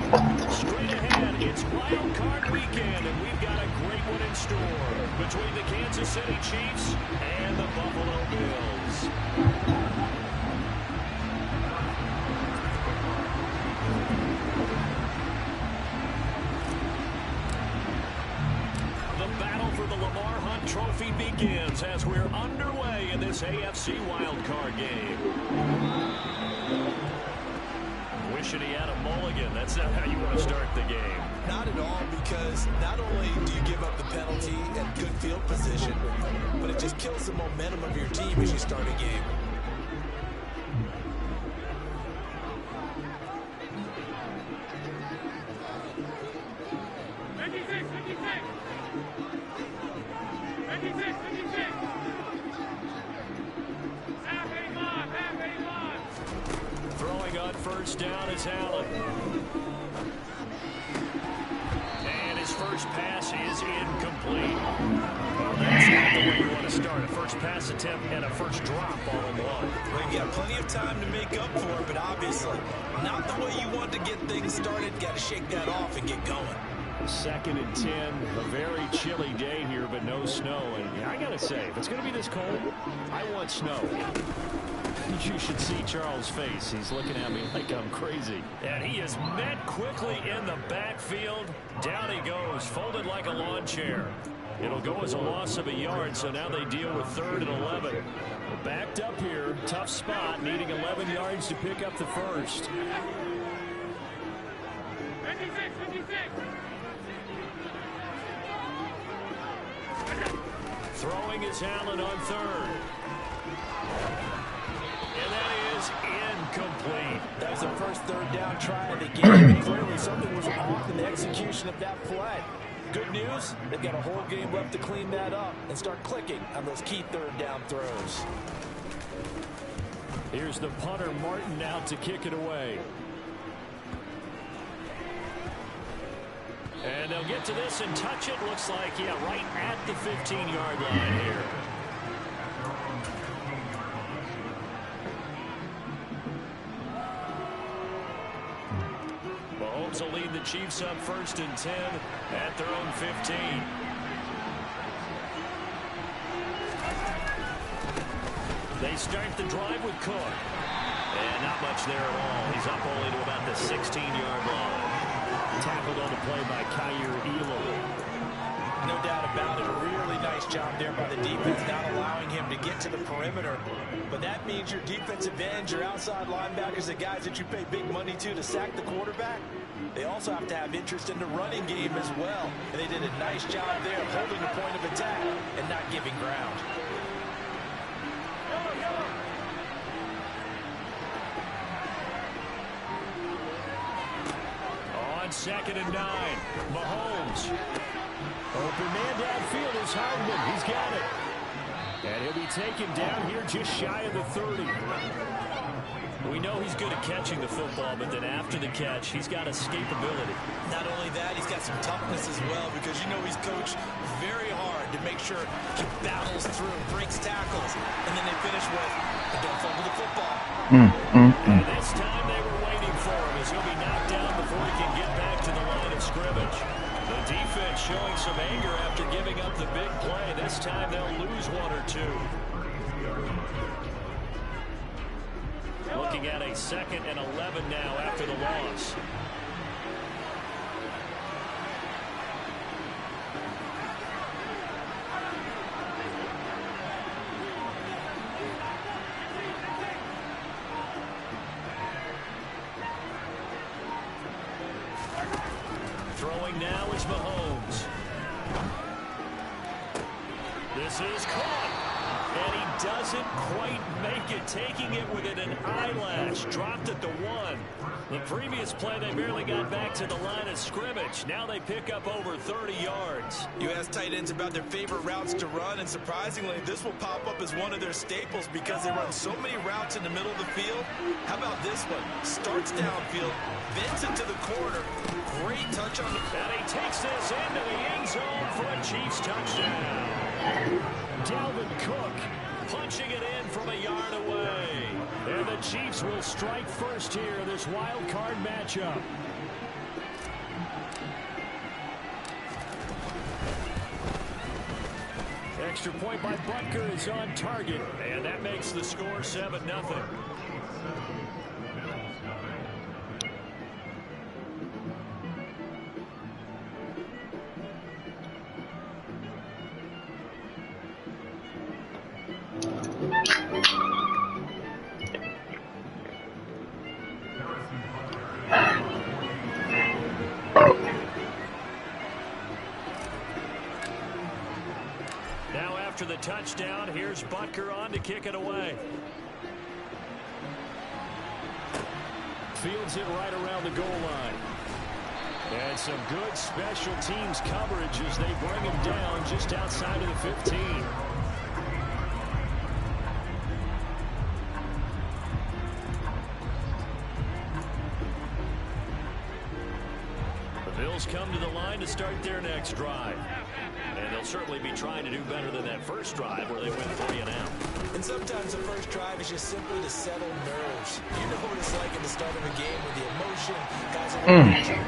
Straight ahead, it's Wild Card Weekend, and we've got a great one in store between the Kansas City Chiefs and the Buffalo Bills. The battle for the Lamar Hunt Trophy begins as we're underway in this AFC wildcard game. Wishing he had a mulligan. That's not how you want to start the game. Not at all, because not only do you give up the penalty and good field position, but it just kills the momentum of your team as you start a game. Throwing on first down is Allen. And his first pass is incomplete. Well, that's not the way you want to start. A first pass attempt and a first drop all in one. Well, you've got plenty of time to make up for it, but obviously not the way you want to get things started. Got to shake that off and get going. 2nd and 10, a very chilly day here, but no snow. And I got to say, if it's going to be this cold, I want snow. You should see Charles' face. He's looking at me like I'm crazy. And he is met quickly in the backfield. Down he goes, folded like a lawn chair. It'll go as a loss of a yard, so now they deal with 3rd and 11. Backed up here, tough spot, needing 11 yards to pick up the first. 56. Throwing is Allen on 3rd. And that is incomplete. That was the first 3rd down try of the game. Clearly something was off in the execution of that play. Good news, they've got a whole game left to clean that up and start clicking on those key 3rd down throws. Here's the punter, Martin, out to kick it away. And they'll get to this and touch it. Looks like, yeah, right at the 15-yard line here. Mahomes will lead the Chiefs up 1st and 10 at their own 15. They start the drive with Cook. And not much there at all. He's up only to about the 16-yard line. Tackled on the play by Kaiir Elam. No doubt about it. A really nice job there by the defense, not allowing him to get to the perimeter. But that means your defensive ends, your outside linebackers, the guys that you pay big money to sack the quarterback, they also have to have interest in the running game as well. And they did a nice job there of holding the point of attack and not giving ground. On 2nd and 9, Mahomes. Open man downfield is Hardman. He's got it. And he'll be taken down here just shy of the 30. We know he's good at catching the football, but then after the catch, he's got escapability. Not only that, he's got some toughness as well, because you know he's coached very hard to make sure he battles through, breaks tackles, and then they finish with, don't fumble the football. And this time they were waiting for him as he'll be knocked down before he can get back to the line of scrimmage. The defense showing some anger after giving up the big play. This time they'll lose 1 or 2. Looking at a 2nd and 11 now after the loss. Throwing now is Mahomes. This is caught. And he doesn't quite make it, taking it within an eyelash. Dropped at the 1. The previous play, they barely got back to the line of scrimmage. Now they pick up over 30 yards. You ask tight ends about their favorite routes to run, and surprisingly, this will pop up as one of their staples because they run so many routes in the middle of the field. How about this one? Starts downfield, bends into the corner. Great touch on the... And he takes this into the end zone for a Chiefs touchdown. Dalvin Cook punching it in from a yard away. And the Chiefs will strike first here in this wild card matchup. Extra point by Butker is on target, and that makes the score 7-0. After the touchdown, here's Butker on to kick it away. Fields it right around the goal line. And some good special teams coverage as they bring him down just outside of the 15. The Bills come to the line to start their next drive. And they'll certainly be trying to do better than that first drive where they went 3 and out. And sometimes the first drive is just simply to settle nerves. You know what it's like at the start of a game with the emotion. Guys are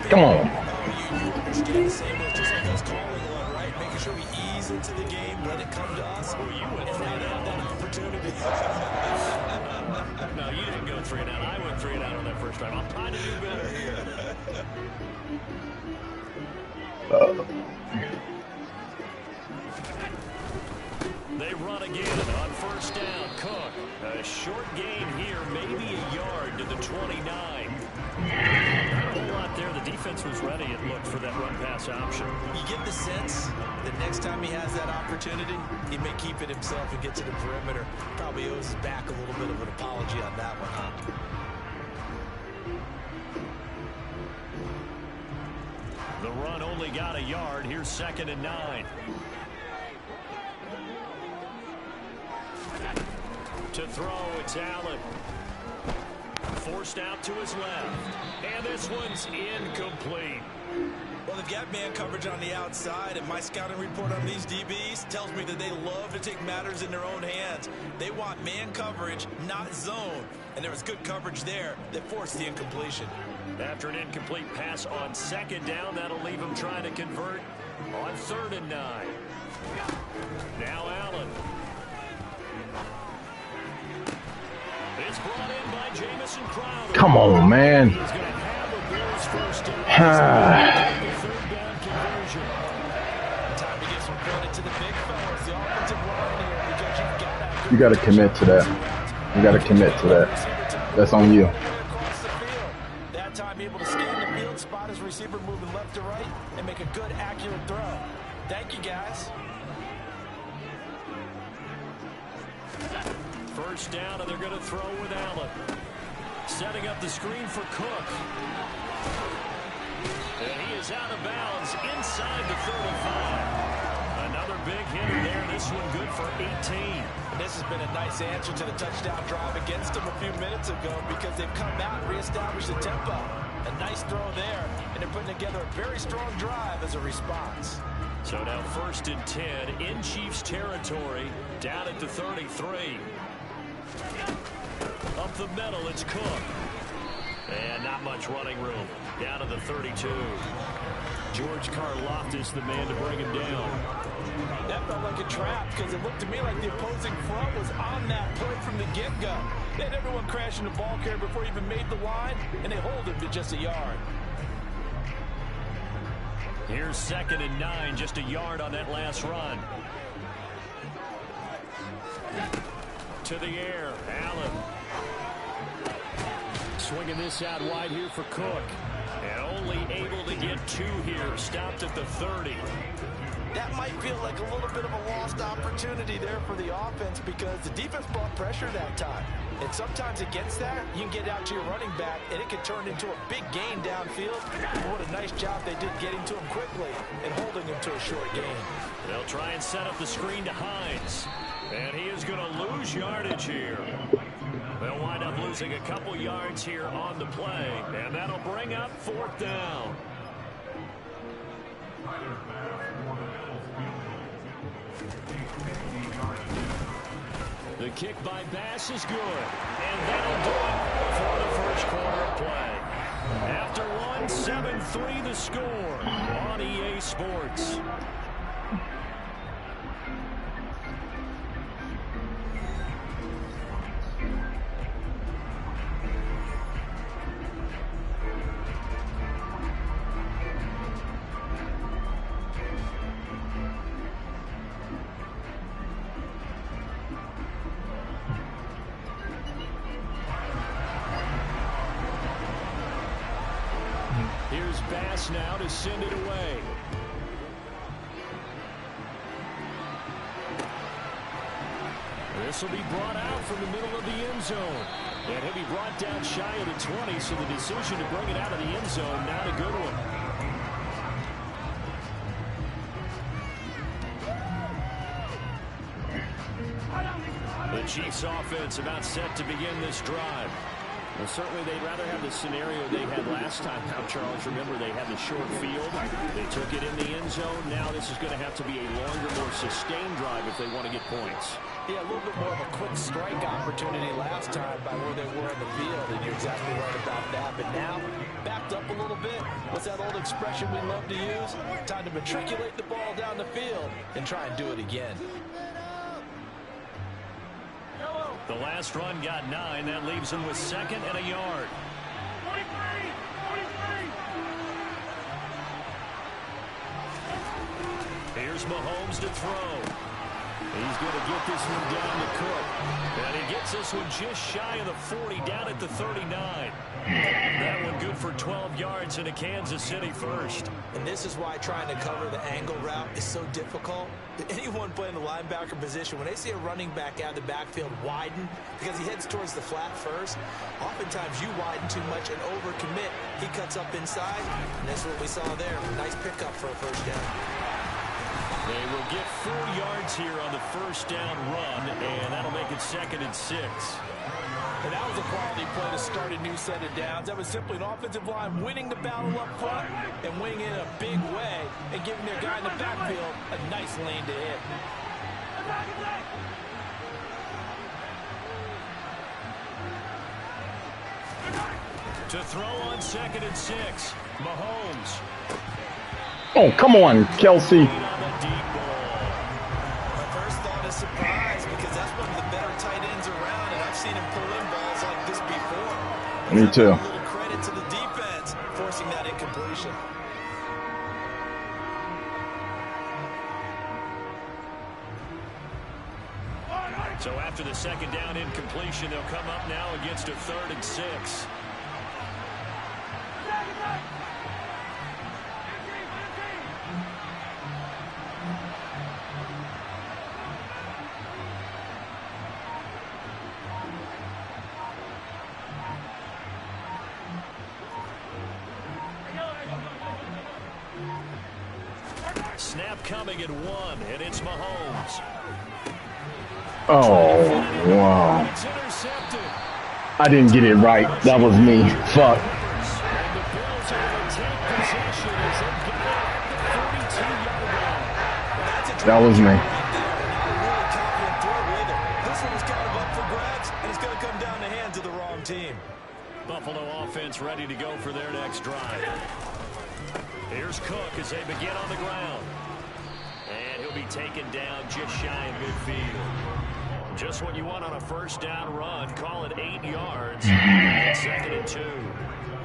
come on. You understand the same way. Just like us calling one, right? Making sure we ease into the game, let it come to us. Well, you went 3 and out. That opportunity. No, you didn't go 3 and out. I went 3 and out on that first drive. I'm trying to do better here. They run again on first down. Cook. A short gain here, maybe a yard to the 29. Not a whole lot there. The defense was ready, it looked, for that run-pass option. You get the sense that next time he has that opportunity, he may keep it himself and get to the perimeter. Probably owes his back a little bit of an apology on that one, huh? The run only got a yard. Here's 2nd and 9. To throw, it's Allen. Forced out to his left. And this one's incomplete. Well, they've got man coverage on the outside, and my scouting report on these DBs tells me that they love to take matters in their own hands. They want man coverage, not zone. And there was good coverage there that forced the incompletion. After an incomplete pass on 2nd down, that'll leave him trying to convert on 3rd and 9. Now Allen. It's brought in by Jamison Crowder. Come on, man. He's going to have a Bills first and the 3rd down conversion. Time to give some credit to the big fellas, the offensive line here, because you got to commit to that. You got to commit to that. That's on you. That time able to scan the field, spot his receiver moving left to right, and make a good, accurate throw. Thank you, guys. First down, and they're going to throw with Allen. Setting up the screen for Cook. And he is out of bounds inside the 35. Another big hitter there. This one good for 18. And this has been a nice answer to the touchdown drive against them a few minutes ago because they've come out and reestablished the tempo. A nice throw there, and they're putting together a very strong drive as a response. So now 1st and 10 in Chiefs territory, down at the 33. Up the middle, it's Cook. And not much running room. Down to the 32. George Karlaftis, the man to bring him down. That felt like a trap because it looked to me like the opposing front was on that play from the get-go. They had everyone crashing the ball carrier before he even made the line, and they hold him to just a yard. Here's 2nd and 9, just a yard on that last run. To the air, Allen. Swinging this out wide here for Cook. And only able to get 2 here, stopped at the 30. That might feel like a little bit of a lost opportunity there for the offense because the defense brought pressure that time. And sometimes against that, you can get out to your running back, and it can turn into a big gain downfield. What a nice job they did getting to him quickly and holding him to a short gain. They'll try and set up the screen to Hines. And he is going to lose yardage here. They'll wind up losing a couple yards here on the play. And that'll bring up 4th down. The kick by Bass is good. And that'll do it for the first quarter of play. After one, 7-3 the score on EA Sports. Here's Bass now to send it away. This will be brought out from the middle of the end zone. And he'll be brought down shy of the 20, so the decision to bring it out of the end zone, not a good one. The Chiefs offense about set to begin this drive. Well, certainly they'd rather have the scenario they had last time out, Charles. Remember, they had the short field. They took it in the end zone. Now this is going to have to be a longer, more sustained drive if they want to get points. Yeah, a little bit more of a quick strike opportunity last time by where they were in the field, and you're exactly right about that. But now, backed up a little bit. What's that old expression we love to use? Time to matriculate the ball down the field and try and do it again. The last run got 9. That leaves them with 2nd and a yard. 43. Here's Mahomes to throw. He's going to get this one down to Cook. And he gets this one just shy of the 40, down at the 39. That one good for 12 yards in a Kansas City first. And this is why trying to cover the angle route is so difficult. Anyone playing the linebacker position, when they see a running back out of the backfield widen because he heads towards the flat first, oftentimes you widen too much and overcommit. He cuts up inside, and that's what we saw there. Nice pickup for a first down. They will get 4 yards here on the first down run, and that'll make it 2nd and 6. And that was a quality play to start a new set of downs. That was simply an offensive line winning the battle up front and winning it in a big way and giving their guy in the backfield a nice lane to hit. To throw on 2nd and 6, Mahomes. Oh, come on, Kelsey. Surprise, because that's one of the better tight ends around, and I've seen him pull in balls like this before. Me too. A little credit to the defense forcing that incompletion. So after the 2nd down incompletion, they'll come up now against a 3rd and 6. Snap coming at 1, and it's Mahomes. Oh, wow. It's intercepted. I didn't get it right. That was me. Fuck. And the Bills are going to take possession as they get it at the 42-yard line. That was me. Really confident throw either. This one is kind of up for grabs, and it's going to come down the hands of the wrong team. Buffalo offense ready to go for their next drive. Here's Cook as they begin on the ground. And he'll be taken down just shy of midfield. Just what you want on a first down run. Call it 8 yards. And 2nd and 2.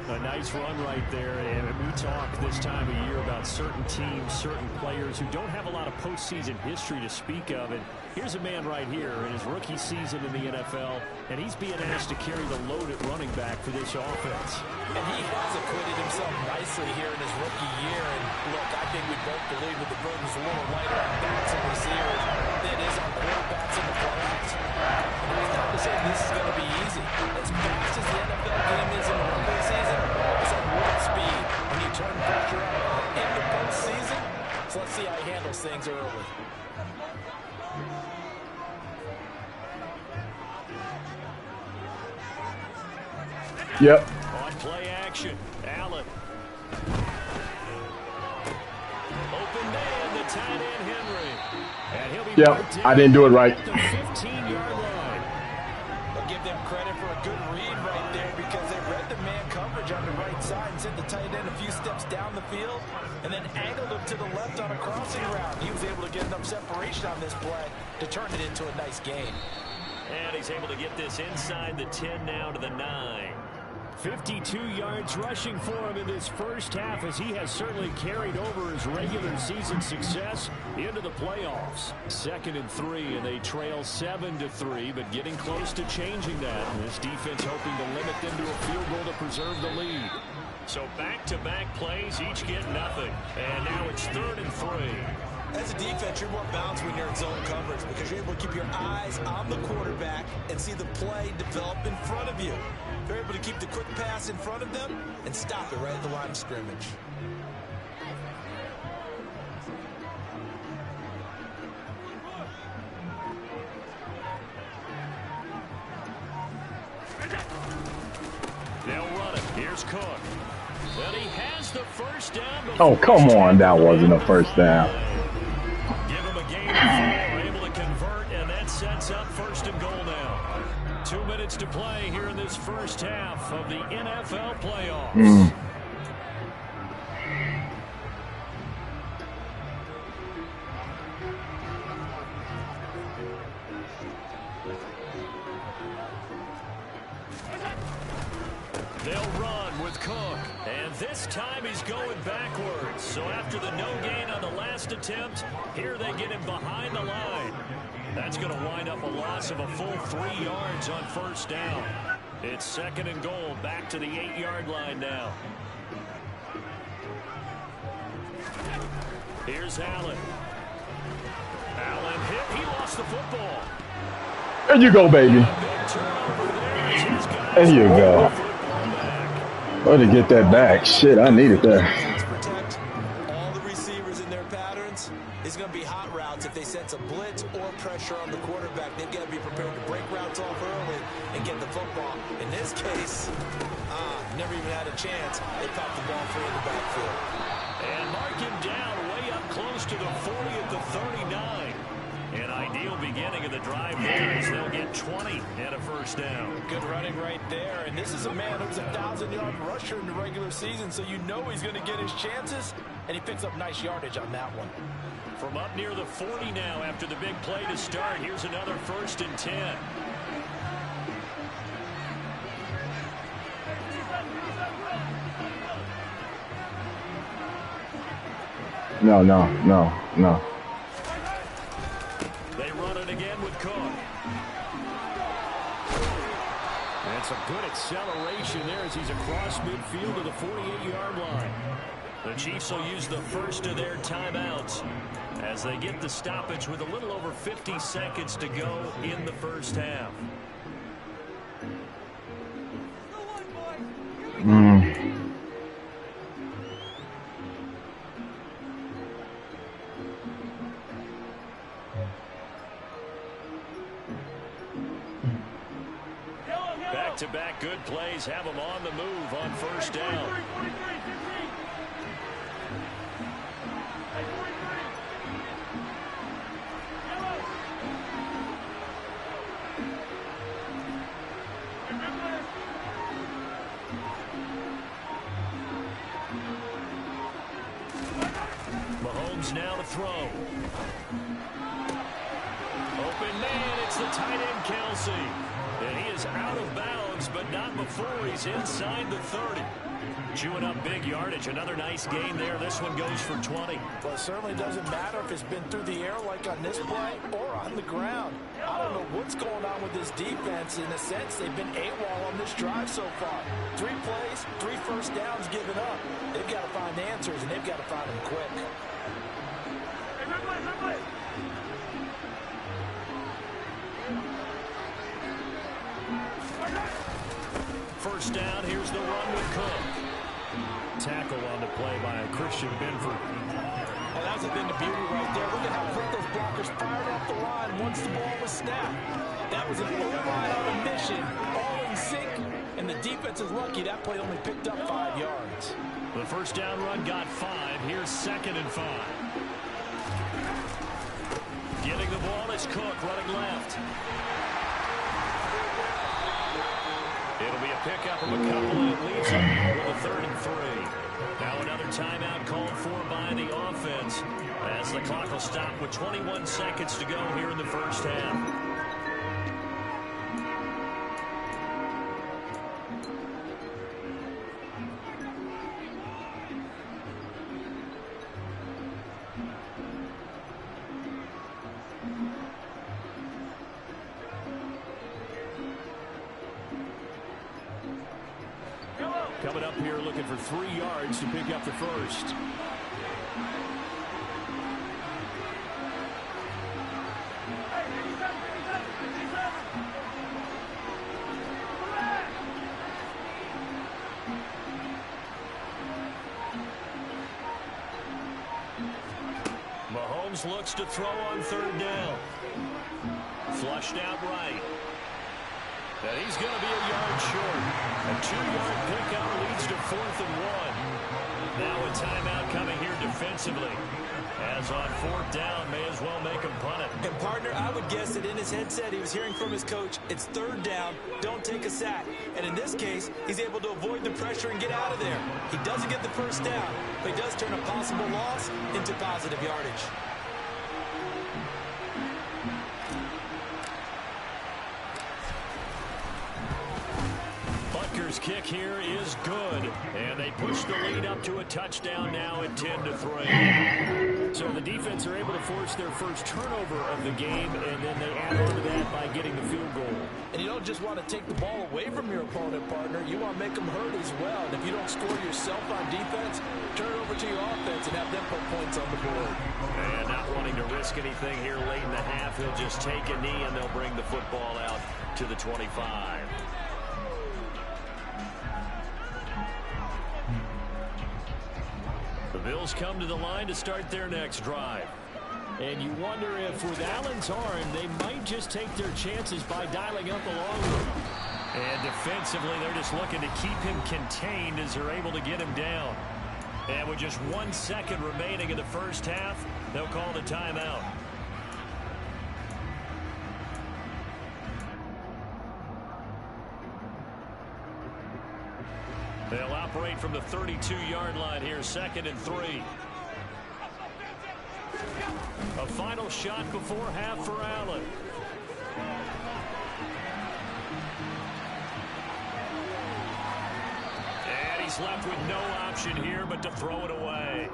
A nice run right there. And we talk this time of year about certain teams, certain players who don't have a lot of postseason history to speak of. And here's a man right here in his rookie season in the NFL, and he's being asked to carry the load at running back for this offense. And he has acquitted himself nicely here in his rookie year. And look, I think we both believe that the burden's a little lighter on backs and receivers than it is on quarterbacks in the playoffs. And it's not to say this is going to be easy. As fast as the NFL game is in the regular season, it's at warp speed when you turn pressure up in the postseason. So let's see how he handles things early. Yep. On play action, Allen. Open man, the tight end Henry. And he'll be Yep. I didn't do it right. at the 15-yard line. right side and sent the tight end a few steps down the field and then angled him to the left on a crossing route. He was able to get enough separation on this play to turn it into a nice gain. And he's able to get this inside the 10 now to the 9. 52 yards rushing for him in this first half, as he has certainly carried over his regular season success into the playoffs. 2nd and 3, and they trail 7-3, but getting close to changing that. And this defense hoping to limit them to a field goal to preserve the lead. So back-to-back plays, each get nothing. And now it's 3rd and 3. As a defense, you're more balanced when you're in zone coverage because you're able to keep your eyes on the quarterback and see the play develop in front of you. You're able to keep the quick pass in front of them and stop it right at the line of scrimmage. They'll run it. Here's Cook. Well, he has the first down. Oh, come on. That wasn't a first down. Give him a gain of 4, able to convert, and that sets up 1st and goal now. 2 minutes to play here in this first half of the NFL playoffs. They'll run with Cook, and this time he's going backwards. So after the no gain on the last attempt, here they get him behind the line. That's going to wind up a loss of a full 3 yards on 1st down. It's 2nd and goal, back to the 8-yard line now. Here's Allen. Allen hit. He lost the football. There you go, baby. There you go. Way to get that back. Shit, I needed that. Protect all the receivers in their patterns. It's going to be hot routes if they sense a blitz or pressure on the quarterback. They've got to be prepared to break routes off early and get the football. In this case, never even had a chance. They popped the ball free in the backfield. And mark him down way up close to the 40 at the 39. An ideal beginning of the drive there as they'll get 20 and a 1st down. Good running right there. And this is a man who's a 1,000-yard rusher in the regular season, so you know he's going to get his chances, and he picks up nice yardage on that one. From up near the 40 now after the big play to start, here's another 1st and 10. No. They run it again with Cook. And some good acceleration there as he's across midfield to the 48-yard line. The Chiefs will use the first of their timeouts as they get the stoppage with a little over 50 seconds to go in the first half. Back-to-back good plays have them on the move on 1st down. Mahomes now to throw. Open man, it's the tight end Kelsey. And he is out of bounds, but not before he's inside the 30. Chewing up big yardage. Another nice gain there. This one goes for 20. Well, it certainly doesn't matter if it's been through the air like on this play or on the ground. I don't know what's going on with this defense. In a sense, they've been AWOL on this drive so far. 3 plays, 3 1st downs given up. They've got to find answers, and they've got to find them quick. First down, here's the run with Cook. Tackle on the play by Christian Benford. Well, that's a thing of beauty right there. Look at how quick those blockers fired off the line once the ball was snapped. That was an O-line on a mission, all in sync, and the defense is lucky that play only picked up 5 yards. The first down run got 5. Here's 2nd and 5. Getting the ball is Cook running left. It'll be a pickup of a couple, and it leaves them with a 3rd and 3. Now another timeout called for by the offense, as the clock will stop with 21 seconds to go here in the first half. Coming up here looking for 3 yards to pick up the first. Mahomes looks to throw on 3rd down. Flushed out right. And he's going to be a yard short. A 2-yard pickup leads to 4th and 1. Now a timeout coming here defensively. As on 4th down, may as well make him punt it. And partner, I would guess that in his headset he was hearing from his coach, it's 3rd down, don't take a sack. And in this case, he's able to avoid the pressure and get out of there. He doesn't get the first down, but he does turn a possible loss into positive yardage. Butker's kick here is good, and they push the lead up to a touchdown now at 10-3. So the defense are able to force their first turnover of the game, and then they add on to that by getting the field goal. And you don't just want to take the ball away from your opponent, partner. You want to make them hurt as well. And if you don't score yourself on defense, turn it over to your offense and have them put points on the board. And not wanting to risk anything here late in the half, he'll just take a knee, and they'll bring the football out to the 25. The Bills come to the line to start their next drive. And you wonder if with Allen's arm, they might just take their chances by dialing up a long one. And defensively, they're just looking to keep him contained as they're able to get him down. And with just 1 second remaining in the first half, they'll call the timeout. They'll operate from the 32-yard line here, 2nd and 3. A final shot before half for Allen. And he's left with no option here but to throw it away.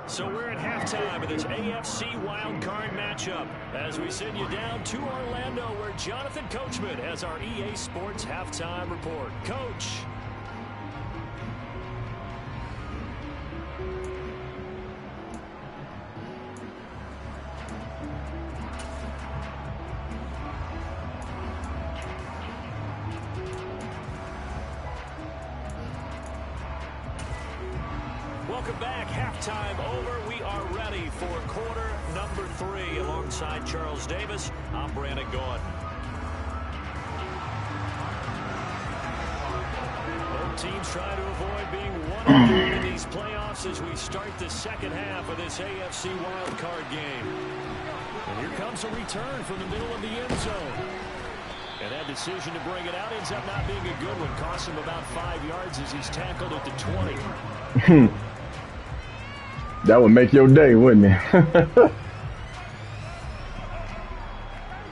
So we're at halftime of this AFC wildcard matchup as we send you down to Orlando, where Jonathan Coachman has our EA Sports halftime report. Coach. Welcome back. Halftime over. We are ready for quarter number 3. Alongside Charles Davis, I'm Brandon Gaudin. Both teams trying to avoid being 1-2 in these playoffs as we start the second half of this AFC wildcard game. And here comes a return from the middle of the end zone. And that decision to bring it out ends up not being a good one. Costs him about 5 yards as he's tackled at the 20. That would make your day, wouldn't it?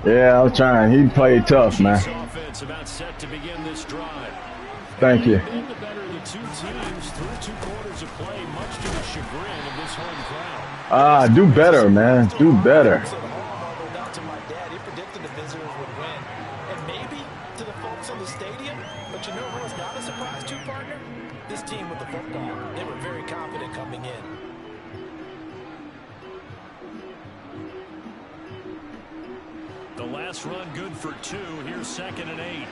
Yeah, I was trying. He played tough, man. Offense about set to begin this drive. Thank you. Been the better of the two teams through 2 quarters of play, much to the chagrin of this home crowd. Do better, man. Do better. To my dad, he predicted the visitors would win. And maybe to the folks in the stadium, but you know who was not a surprise to, partner? This team with the football. They were very confident coming in. The last run good for 2. Here's 2nd and 8.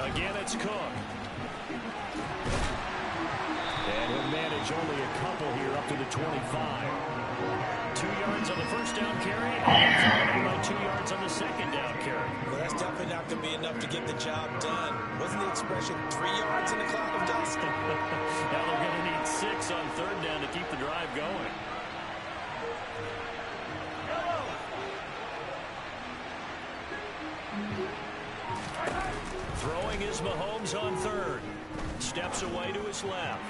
Again, it's Cook. And he'll manage only a couple here up to the 25. 2 yards on the first down carry, and about 2 yards on the second down carry. Well, that's definitely not going to be enough to get the job done. Wasn't the expression 3 yards in a cloud of dust? Now they're going to need 6 on 3rd down to keep the drive going. Here's Mahomes on third. Steps away to his left.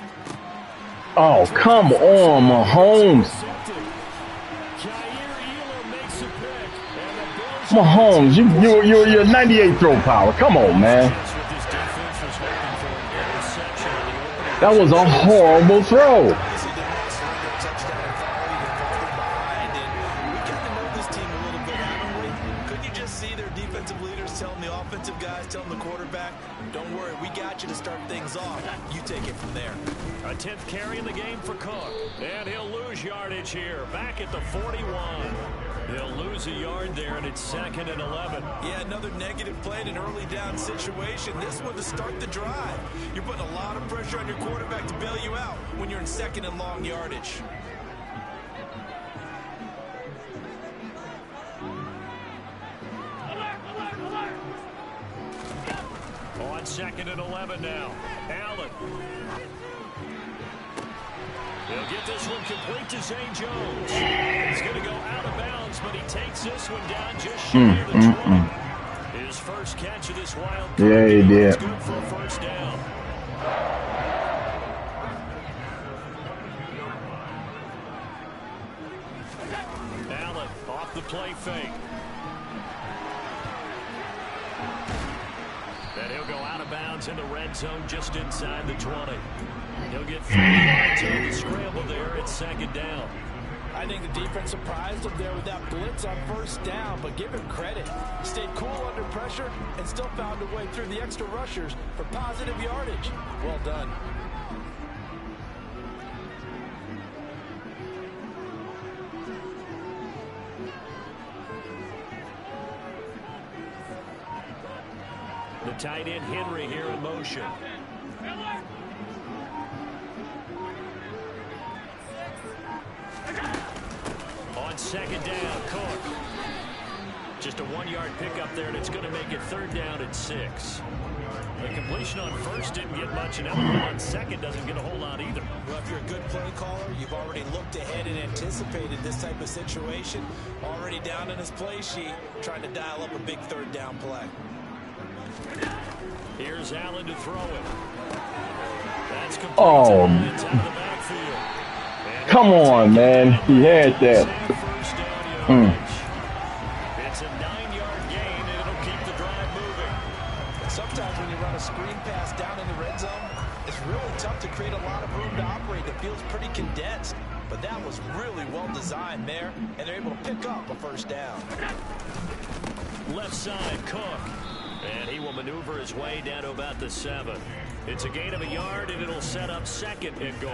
Oh, come on, Mahomes. Mahomes, you're 98 throw power. Come on, man. That was a horrible throw. Telling the quarterback, don't worry, we got you to start things off. You take it from there. A 10th carry in the game for Cook. And he'll lose yardage here. Back at the 41. He'll lose a yard there, and it's 2nd and 11. Yeah, another negative play in an early down situation. This one to start the drive. You're putting a lot of pressure on your quarterback to bail you out when you're in 2nd and long yardage. On 2nd and 11 now. Allen. He'll get this one complete to Zay Jones. He's going to go out of bounds, but he takes this one down just shy of the 20. His first catch of this wild card. Yeah, he did. It's good for a first down. Allen off the play fake. And he'll go out of bounds in the red zone just inside the 20. He'll get 3 yards on the scramble there at 2nd down. I think the defense surprised him there with that blitz on first down, but give him credit. Stayed cool under pressure and still found a way through the extra rushers for positive yardage. Well done. The tight end Henry here in motion. On 2nd down, Cook. Just a 1-yard pickup there, and it's going to make it 3rd down and 6. The completion on first didn't get much, and that one on second doesn't get a whole lot either. Well, if you're a good play caller, you've already looked ahead and anticipated this type of situation. Already down in his play sheet, trying to dial up a big 3rd down play. Here's Allen to throw it. That's complete. Oh, it's out of the backfield. come on, man. He had that. It's a 9-yard gain, and it'll keep the drive moving. Sometimes when you run a screen pass down in the red zone, it's really tough to create a lot of room to operate. It feels pretty condensed. But that was really well designed there, and they're able to pick up a first down. Left side, Cook. And he will maneuver his way down to about the 7. It's a gain of a yard, and it'll set up 2nd and goal.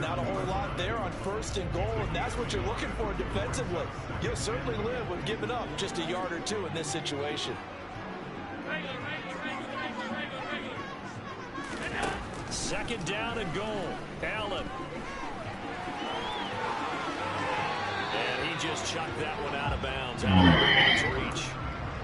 Not a whole lot there on 1st and goal, and that's what you're looking for defensively. You'll certainly live with giving up just a yard or 2 in this situation. 2nd down and goal. Allen. And he just chucked that one out of bounds. Out of everyone's reach.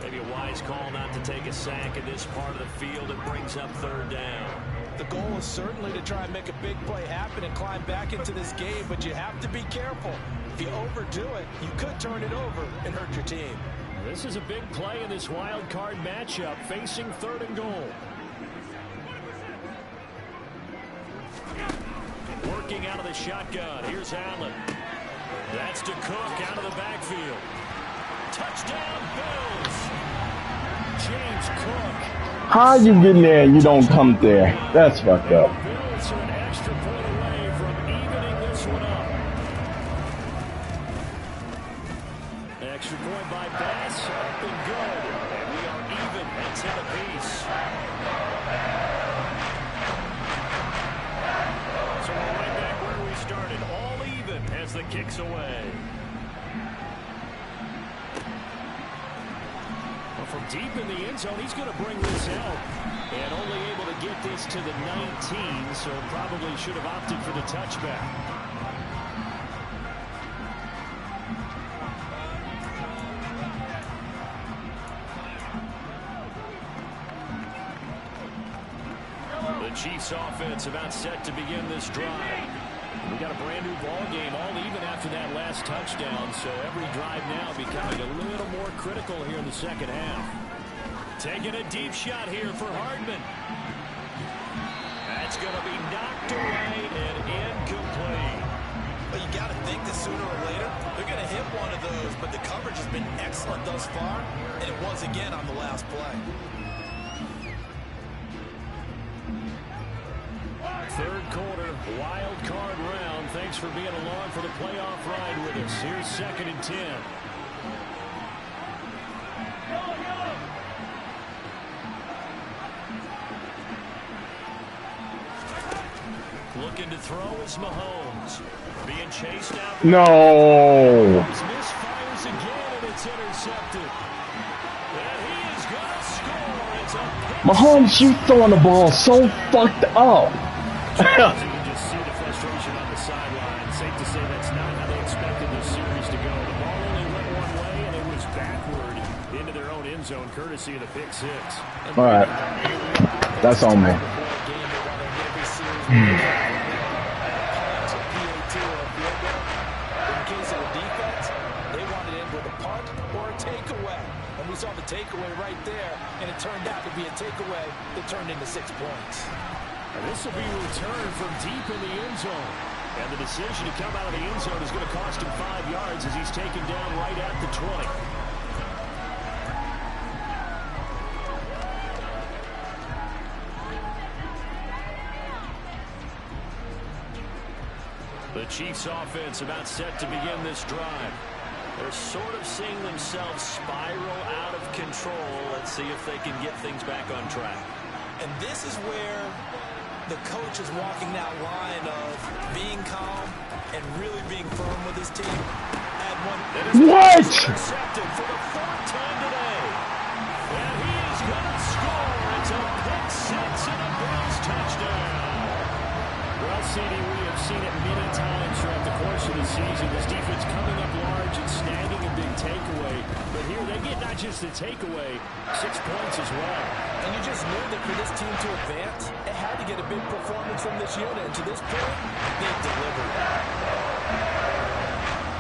Maybe a wise call not to take a sack in this part of the field. It brings up 3rd down. The goal is certainly to try and make a big play happen and climb back into this game, but you have to be careful. If you overdo it, you could turn it over and hurt your team. This is a big play in this wild card matchup, facing 3rd and goal. Working out of the shotgun. Here's Allen. That's to Cook out of the backfield. Touchdown, Bills. James Cook. How you getting there and you don't come there? That's fucked up. Bills are an extra point away from evening this one up. Extra point by Bass. Up and good. And we are even at 10 apiece. So we're right back where we started. All even as the kick's away. From deep in the end zone, he's going to bring this out. And only able to get this to the 19, so probably should have opted for the touchback. The Chiefs offense about set to begin this drive. We got a brand new ball game, all even after that last touchdown, so every drive now becoming a little more critical here in the second half. Taking a deep shot here for Hardman. That's going to be knocked away and incomplete. But you got to think that sooner or later, they're going to hit one of those. But the coverage has been excellent thus far, and it was again on the last play. Third quarter, wild card round. Thanks for being along for the playoff ride with us. Here's 2nd and 10. Looking to throw is Mahomes. Being chased out. No. Misfires again, and it's intercepted. And he is going to score. It's a pick Mahomes, you throwing the ball so fucked up. You can just see the frustration on the sideline. Safe to say that's not how they expected this series to go. The ball only went one way, and it was backward into their own end zone, courtesy of the pick six. All right. That's on me. We saw the takeaway right there, and it turned out to be a takeaway that turned into 6 points. And this will be returned from deep in the end zone. And the decision to come out of the end zone is going to cost him 5 yards as he's taken down right at the 20. The Chiefs offense about set to begin this drive. They're sort of seeing themselves spiral out of control. Let's see if they can get things back on track. And this is where the coach is walking that line of being calm and really being firm with his team. What? Intercepted for the 4th time today. And he is going to score. It's a pick six and a Bills touchdown. Well, CD, we have seen it many times throughout the course of the season. This defense coming up large and snagging a big takeaway. But here they get not just the takeaway, 6 points as well. And you just knew that for this team to advance, it had to get a big performance from this unit. And to this point, they've delivered.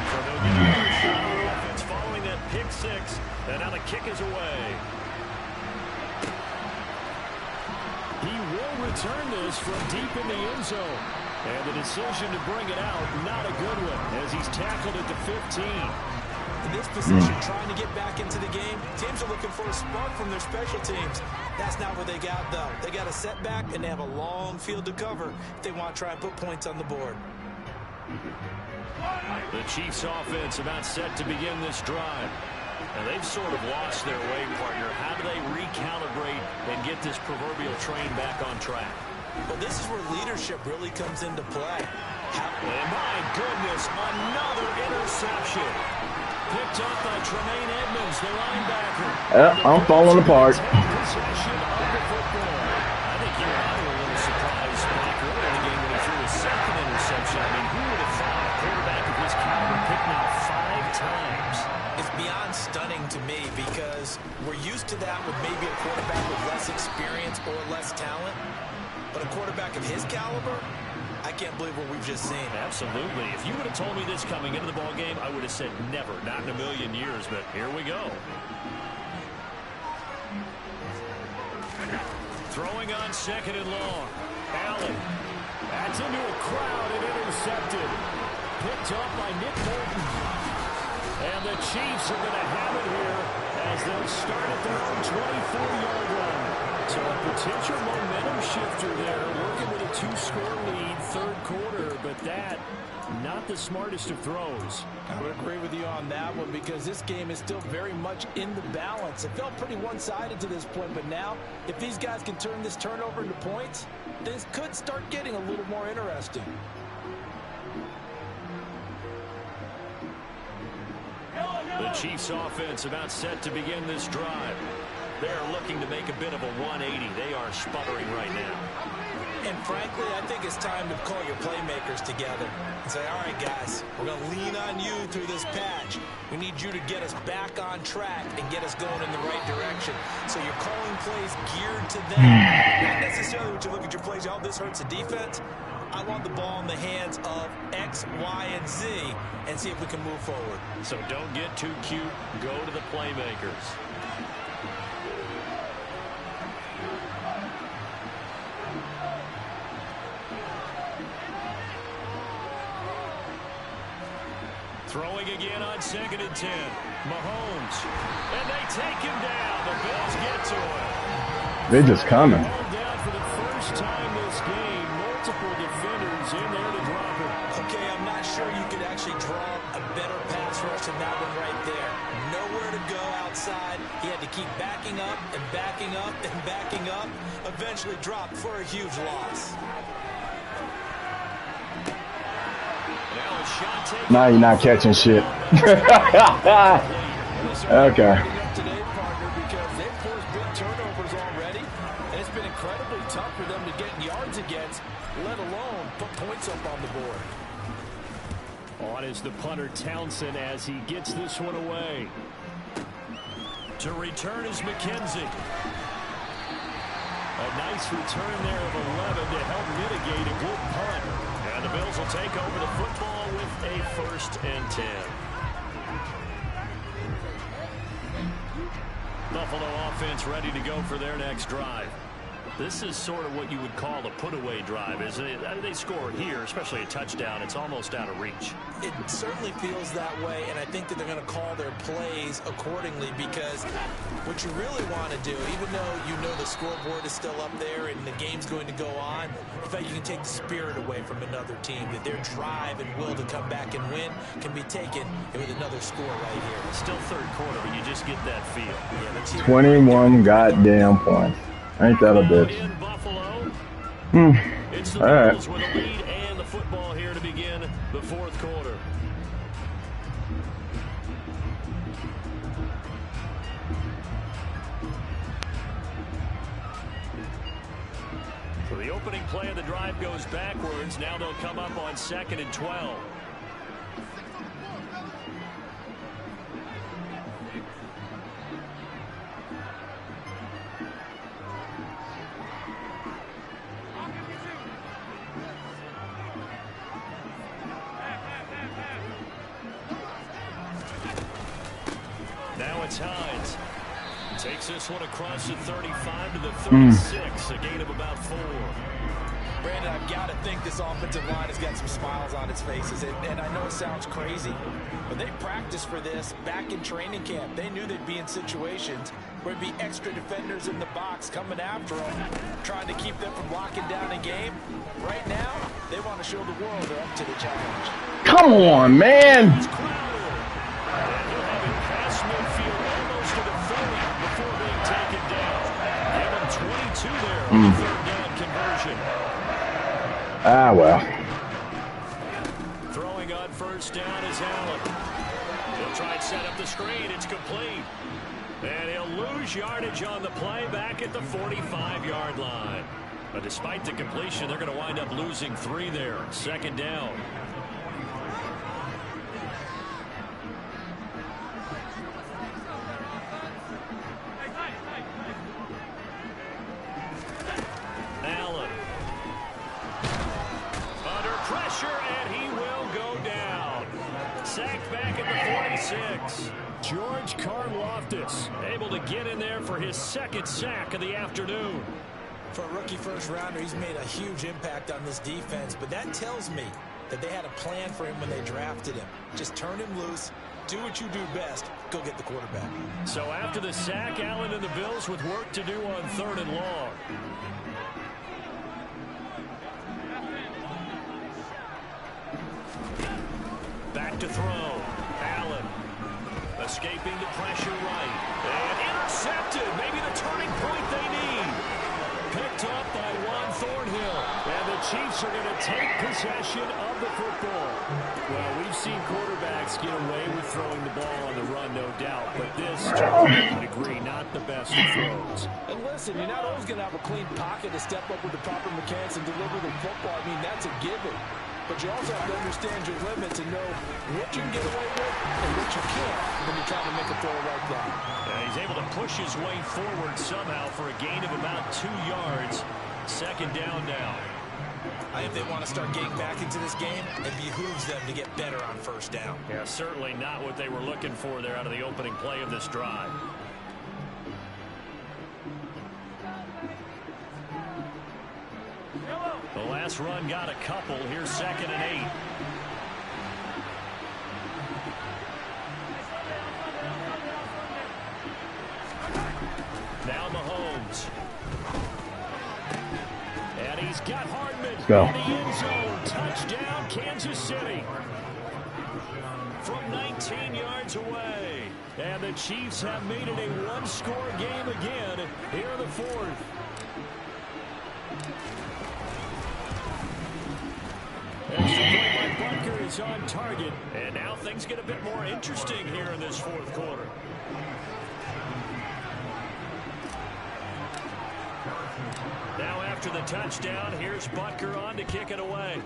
So they'll get another shot on offense following that pick six. And now the kick is away. He will return this from deep in the end zone. And the decision to bring it out, not a good one, as he's tackled at the 15. In this position, trying to get back into the game, teams are looking for a spark from their special teams. That's not what they got, though. They got a setback, and they have a long field to cover if they want to try and put points on the board. The Chiefs offense about set to begin this drive. And they've sort of lost their way, partner. How do they recalibrate and get this proverbial train back on track? Well, this is where leadership really comes into play. And my goodness, another interception. Picked up by Tremaine Edmonds, the linebacker. Yep, I'm falling apart. Possession of the football. I think you and I were a little surprised back earlier in the game when he threw his 2nd interception. I mean, who would have thought a quarterback of his caliber picked now 5 times? It's beyond stunning to me because we're used to that with maybe a quarterback with less experience or less talent. But a quarterback of his caliber, I can't believe what we've just seen. Absolutely. If you would have told me this coming into the ball game, I would have said never, not in a million years. But here we go. Throwing on 2nd and long. Allen. That's into a crowd and intercepted. Picked up by Nick Bolton. And the Chiefs are going to have it here as they'll start at their own 24-yard line. So a potential momentum shifter there, working with a 2-score lead, 3rd quarter, but that, not the smartest of throws. I would agree with you on that one because this game is still very much in the balance. It felt pretty one-sided to this point, but now, if these guys can turn this turnover into points, this could start getting a little more interesting. The Chiefs offense about set to begin this drive. They're looking to make a bit of a 180. They are sputtering right now. And frankly, I think it's time to call your playmakers together and say, all right, guys, we're going to lean on you through this patch. We need you to get us back on track and get us going in the right direction. So you're calling plays geared to them. Not necessarily when you look at your plays, oh, this hurts the defense. I want the ball in the hands of X, Y, and Z and see if we can move forward. So don't get too cute. Go to the playmakers. Throwing again on 2nd and 10. Mahomes. And they take him down. The Bills get to him. They're just coming. Down for the first time this game. Multiple defenders in there to drop him. Okay, I'm not sure you could actually draw a better pass rush than that one right there. Nowhere to go outside. He had to keep backing up and backing up and backing up. Eventually dropped for a huge loss. Now you're not catching shit. Okay. Today, partner, because they've forced big turnovers already, and it's been incredibly tough for them to get yards against, let alone put points up on the board. On is the punter Townsend as he gets this one away. To return is McKenzie. A nice return there of 11 to help mitigate a good punt. And the Bills will take over the football with a 1st and 10. Buffalo offense ready to go for their next drive. This is sort of what you would call a put-away drive, isn't it? They score here, especially a touchdown. It's almost out of reach. It certainly feels that way, and I think that they're going to call their plays accordingly because what you really want to do, even though you know the scoreboard is still up there and the game's going to go on, in fact, you can take the spirit away from another team, that their drive and will to come back and win can be taken with another score right here. Still 3rd quarter, but you just get that feel. Yeah, 21 goddamn points. Ain't that a bitch? In Buffalo, it's the All right. Bills with a lead and the football here to begin the 4th quarter. So the opening play of the drive goes backwards. Now they'll come up on 2nd and 12. Now it's Hines. Takes this one across the 35 to the 36. A gain of about 4. Brandon, I've got to think this offensive line has got some smiles on its faces. And I know it sounds crazy, but they practiced for this back in training camp. They knew they'd be in situations where there'd be extra defenders in the box coming after them, trying to keep them from locking down a game. Right now, they want to show the world they're up to the challenge. Come on, man. And he'll have it past midfield almost to the 30 before being taken down. Give him 22 there on the 3rd down conversion. Ah, well. Throwing on 1st down is Allen. He'll try and set up the screen. It's complete. And he'll lose yardage on the play back at the 45-yard line. But despite the completion, they're going to wind up losing 3 there. 2nd down. Allen. Under pressure, and he will go down. Sacked back at the 46. George Karlaftis able to get in there for his 2nd sack of the afternoon. For a rookie first-rounder, he's made a huge impact on this defense, but that tells me that they had a plan for him when they drafted him. Just turn him loose, do what you do best, go get the quarterback. So after the sack, Allen and the Bills with work to do on 3rd and long. Back to throw. Allen escaping the pressure right. And intercepted. Maybe the turning point they need. Picked up by Juan Thornhill. And the Chiefs are going to take possession of the football. Well, we've seen quarterbacks get away with throwing the ball on the run, no doubt. But this, to a degree, not the best of throws. And listen, you're not always going to have a clean pocket to step up with the proper mechanics and deliver the football. I mean, that's a given. But you also have to understand your limits and know what you can get away with and what you can't when you're trying to make a throw like that. And he's able to push his way forward somehow for a gain of about 2 yards. 2nd down now. If they want to start getting back into this game, it behooves them to get better on 1st down. Yeah, certainly not what they were looking for there out of the opening play of this drive. The last run got a couple. Here's 2nd and 8. he's got Hardman Let's go. in the end zone. Touchdown, Kansas City. From 19 yards away. And the Chiefs have made it a one-score game again here in the fourth. Extra point by Butker is on target. And now things get a bit more interesting here in this fourth quarter. Now after the touchdown, here's Butker on to kick it away.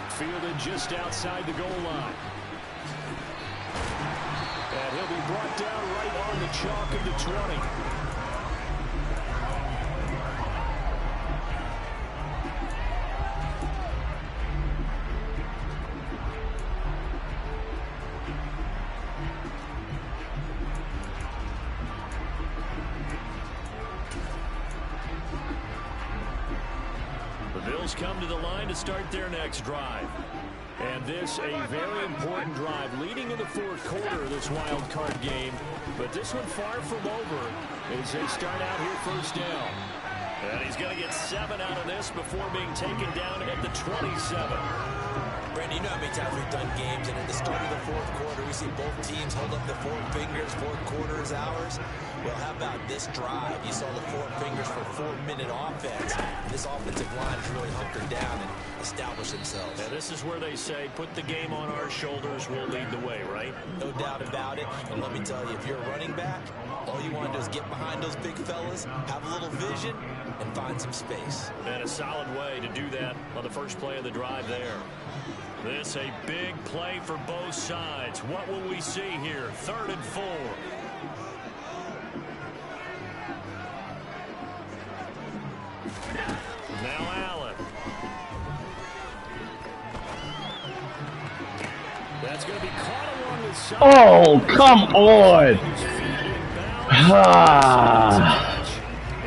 Fielded just outside the goal line. And he'll be brought down right on the chalk of the 20. Come to the line to start their next drive. And this a very important drive leading in the fourth quarter of this wild card game. But this one far from over as they start out here first down. And he's going to get 7 out of this before being taken down at the 27. Brandon, you know how many times we've done games, and at the start of the fourth quarter, we see both teams hold up the four fingers, fourth quarter is ours. Well, how about this drive? You saw the four fingers for 4-minute offense. This offensive line has really hunkered down and established themselves. And this is where they say, put the game on our shoulders, we'll lead the way, right? No doubt about it. And let me tell you, if you're a running back, all you want to do is get behind those big fellas, have a little vision, and find some space. And a solid way to do that on the first play of the drive there. This a big play for both sides. What will we see here? 3rd and 4. Now Allen. That's going to be caught along the side. Oh, come on.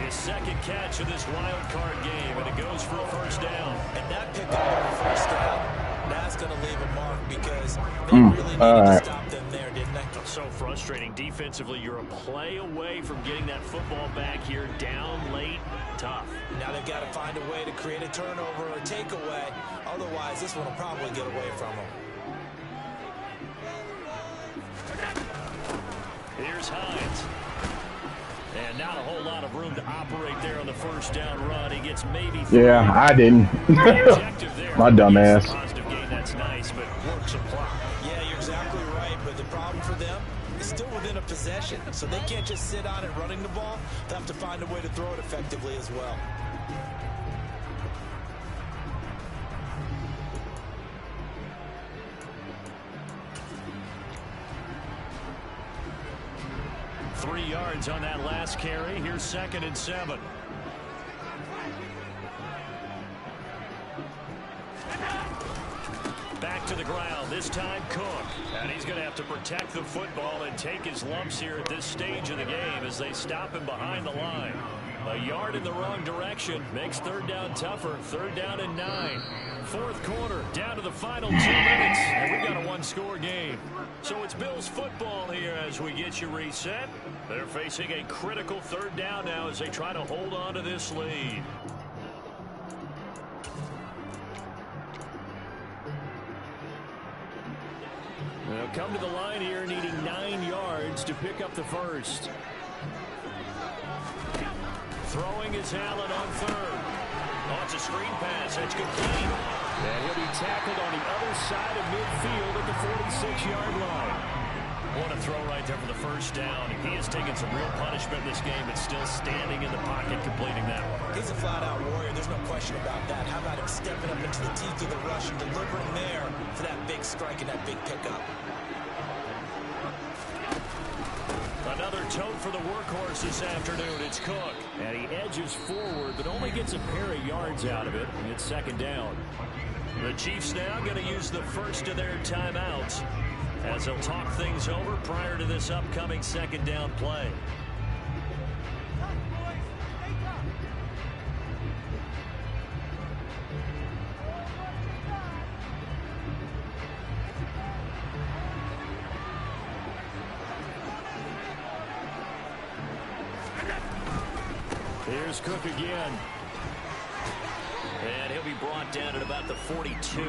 His second catch of this wild card game, and it goes for a first down. And that pickup on the first down, that's going to leave a mark because they really needed to stop them there, didn't they? So frustrating. Defensively, you're a play away from getting that football back here down late. Tough. Now they've got to find a way to create a turnover or takeaway. Otherwise, this one will probably get away from them. Here's Hines. And not a whole lot of room to operate there on the first down run. He gets maybe 3. Yeah, I didn't. My dumb ass. Positive gain, that's nice, but work some clock. Yeah, you're exactly right, but the problem for them is still within a possession, so they can't just sit on it running the ball. They have to find a way to throw it effectively as well. Three yards on that last carry. Here's 2nd and 7. Back to the ground, this time Cook. And he's going to have to protect the football and take his lumps here at this stage of the game as they stop him behind the line. A yard in the wrong direction makes 3rd down tougher. 3rd down and 9. Fourth quarter, down to the final 2 minutes, and we've got a one-score game. So it's Bills football here as we get you reset. They're facing a critical 3rd down now as they try to hold on to this lead. They'll come to the line here needing 9 yards to pick up the first. Throwing is Allen on 3rd. Oh, it's a screen pass. That's complete. And he'll be tackled on the other side of midfield at the 46-yard line. What a throw right there for the first down. He has taken some real punishment in this game, but still standing in the pocket, completing that one. He's a flat-out warrior. There's no question about that. How about him stepping up into the teeth of the rush and delivering there for that big strike and that big pickup? Another tote for the workhorse this afternoon. It's Cook. And he edges forward, but only gets a pair of yards out of it. And it's 2nd down. The Chiefs now going to use the first of their timeouts as they'll talk things over prior to this upcoming 2nd down play. Here's Cook again. And he'll be brought down at about the 42.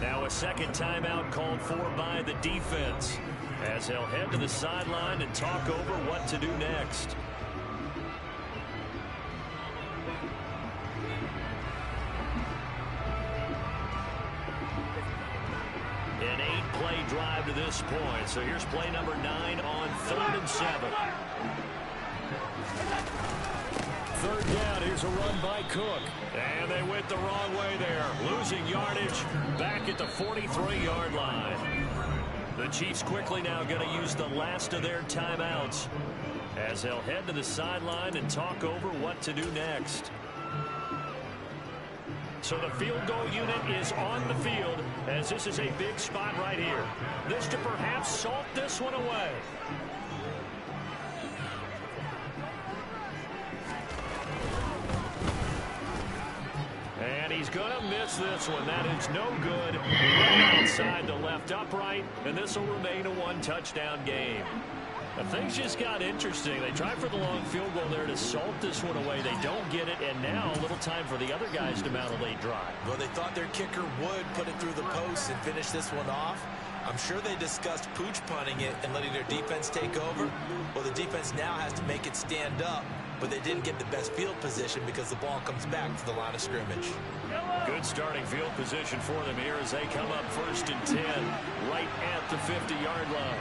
Now a second timeout called for by the defense, as they'll head to the sideline and talk over what to do next. An 8-play drive to this point. So here's play number 9 on 3rd and 7. Third down, here's a run by Cook. And they went the wrong way there. Losing yardage back at the 43-yard line. The Chiefs quickly now going to use the last of their timeouts, as they'll head to the sideline and talk over what to do next. So the field goal unit is on the field, as this is a big spot right here. This to perhaps salt this one away. And he's going to miss this one. That is no good. Right outside the left upright, and this will remain a one-touchdown game. Things just got interesting. They tried for the long field goal there to salt this one away. They don't get it, and now a little time for the other guys to mount a late drive. Well, they thought their kicker would put it through the post and finish this one off. I'm sure they discussed pooch punting it and letting their defense take over. Well, the defense now has to make it stand up, but they didn't get the best field position because the ball comes back to the line of scrimmage. Good starting field position for them here as they come up 1st and 10 right at the 50-yard line.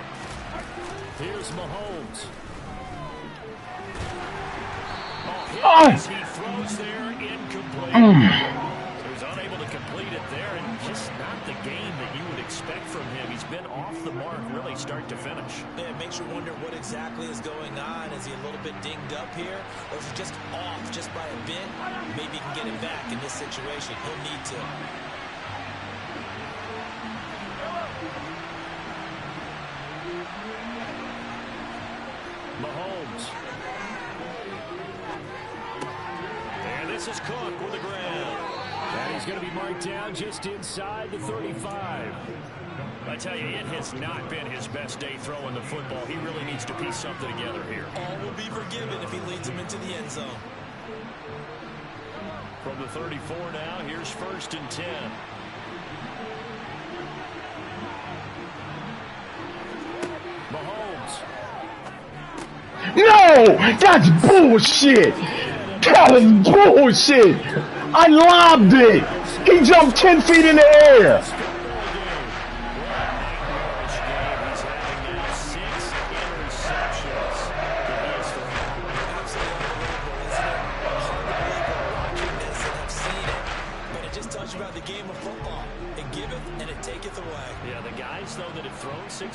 Here's Mahomes. He throws there incomplete. He was unable to complete it there, and just not the game that you would expect from him. He's been off the mark really start to finish. Yeah, it makes you wonder what exactly is going on. Is he a little bit dinged up here, or is he just off just by a bit? Maybe he can get him back in this situation. He'll need to. Mahomes. And this is Cook with the grab. And he's going to be marked down just inside the 35. I tell you, it has not been his best day throwing the football. He really needs to piece something together here. All will be forgiven if he leads him into the end zone. From the 34 now, here's 1st and 10. Mahomes. No! That's bullshit! That is bullshit! I lobbed it! He jumped 10 feet in the air!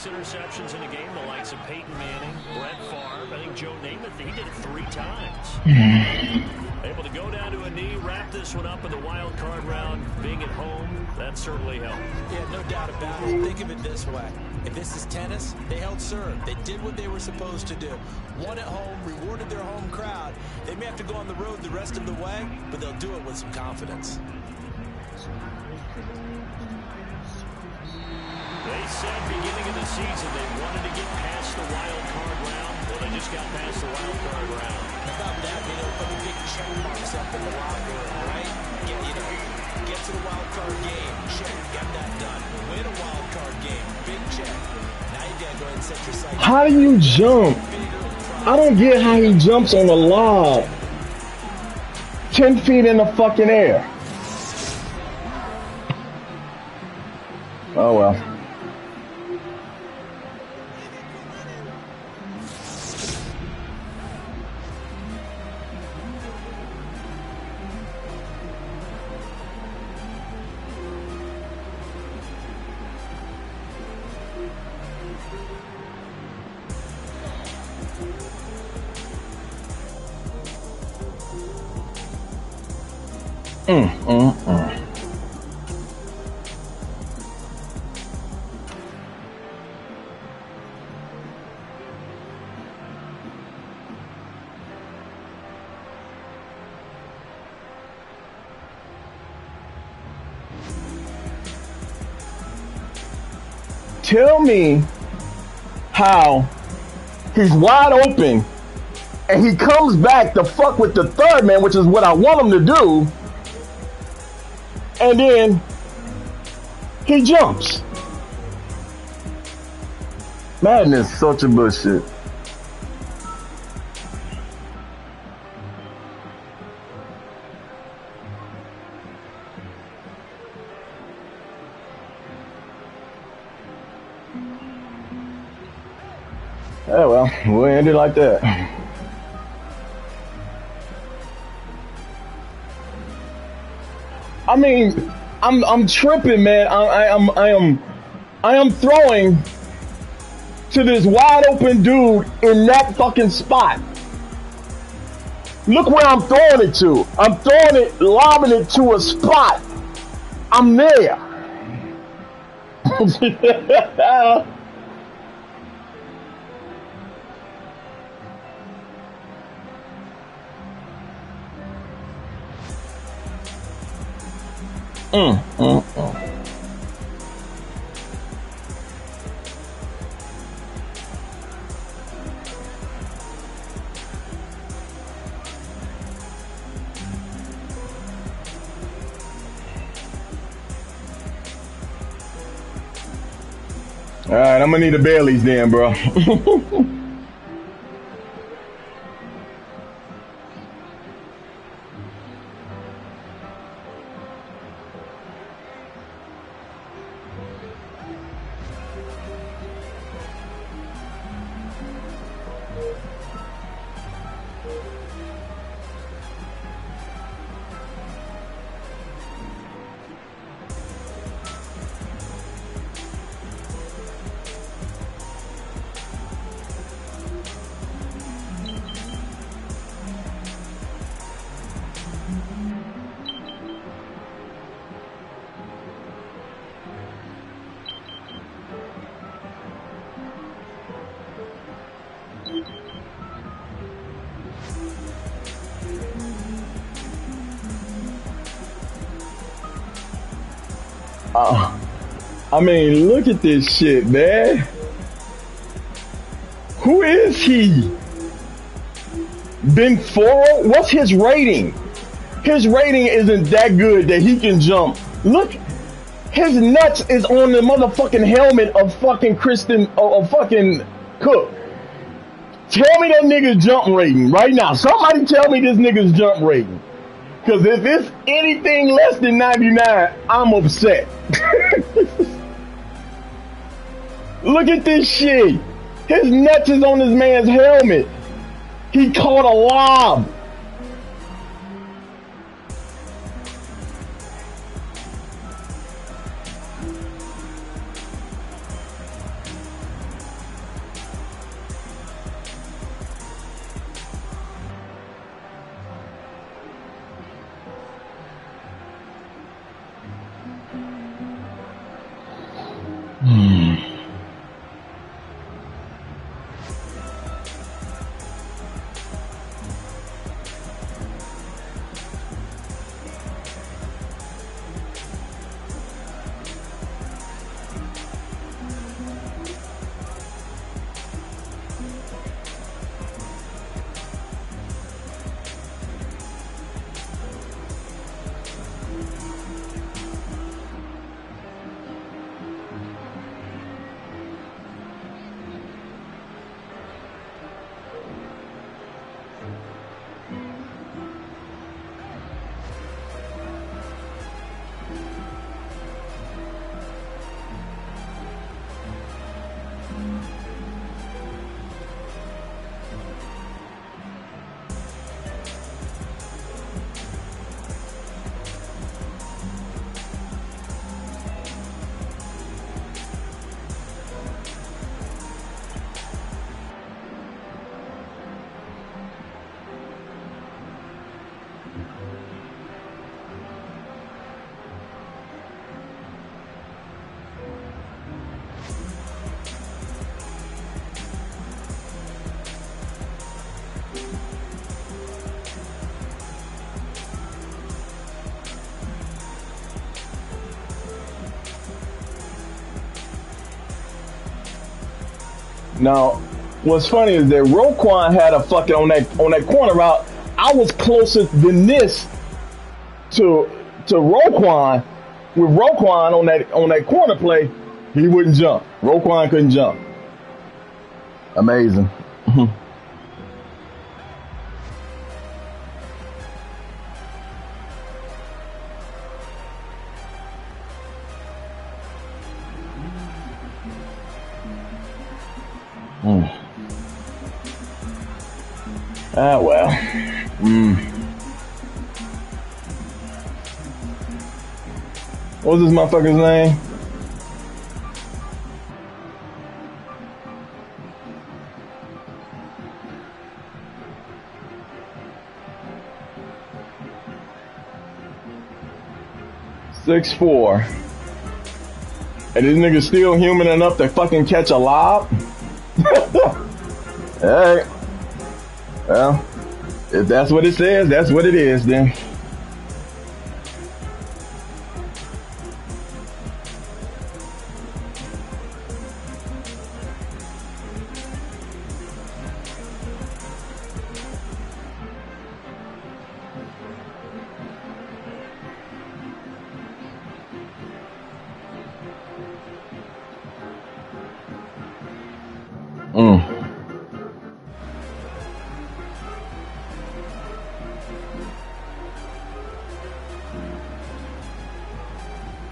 Interceptions in a game, the likes of Peyton Manning, Brett Favre, I think Joe Namath, he did it 3 times. Able to go down to a knee, wrap this one up in the wild card round. Being at home, that certainly helped. Yeah, no doubt about it. Think of it this way. If this is tennis, they held serve. They did what they were supposed to do. Won at home, rewarded their home crowd. They may have to go on the road the rest of the way, but they'll do it with some confidence. They said beginning of the season they wanted to get past the wild card round. Well, they just got past the wild card round. How about that? They don't put the big check marks up in the locker room, right? Get to the wild card game. Check. Got that done. Win a wild card game. Big check. Now you got to go ahead and set your sights. How do you jump? I don't get how he jumps on the lob. 10 feet in the fucking air. Oh well. Tell me how he's wide open and he comes back to fuck with the third man, which is what I want him to do, and then he jumps. Madden is such a bullshit. Oh well, we'll end it like that. I mean, I'm tripping, man. I am throwing to this wide open dude in that fucking spot. Look where I'm throwing it to. I'm throwing it, lobbing it to a spot. I'm there. All right, I'm gonna need a Bailey's then, bro. I mean, look at this shit, man. Who is he? Ben Foro? What's his rating? His rating isn't that good that he can jump. Look, his nuts is on the motherfucking helmet of fucking Kristen, of fucking Cook. Tell me that nigga's jump rating right now. Somebody tell me this nigga's jump rating. Because if it's anything less than 99, I'm upset. Look at this shit. His nuts is on this man's helmet. He caught a lob. Now, what's funny is that Roquan had a fucking on that corner route. I was closer than this to Roquan. With Roquan on that corner play, he wouldn't jump. Roquan couldn't jump. Amazing. Ah, well. What's this motherfucker's name? Six 4. And this nigga still human enough to fucking catch a lob? Alright. Well, if that's what it says, that's what it is then.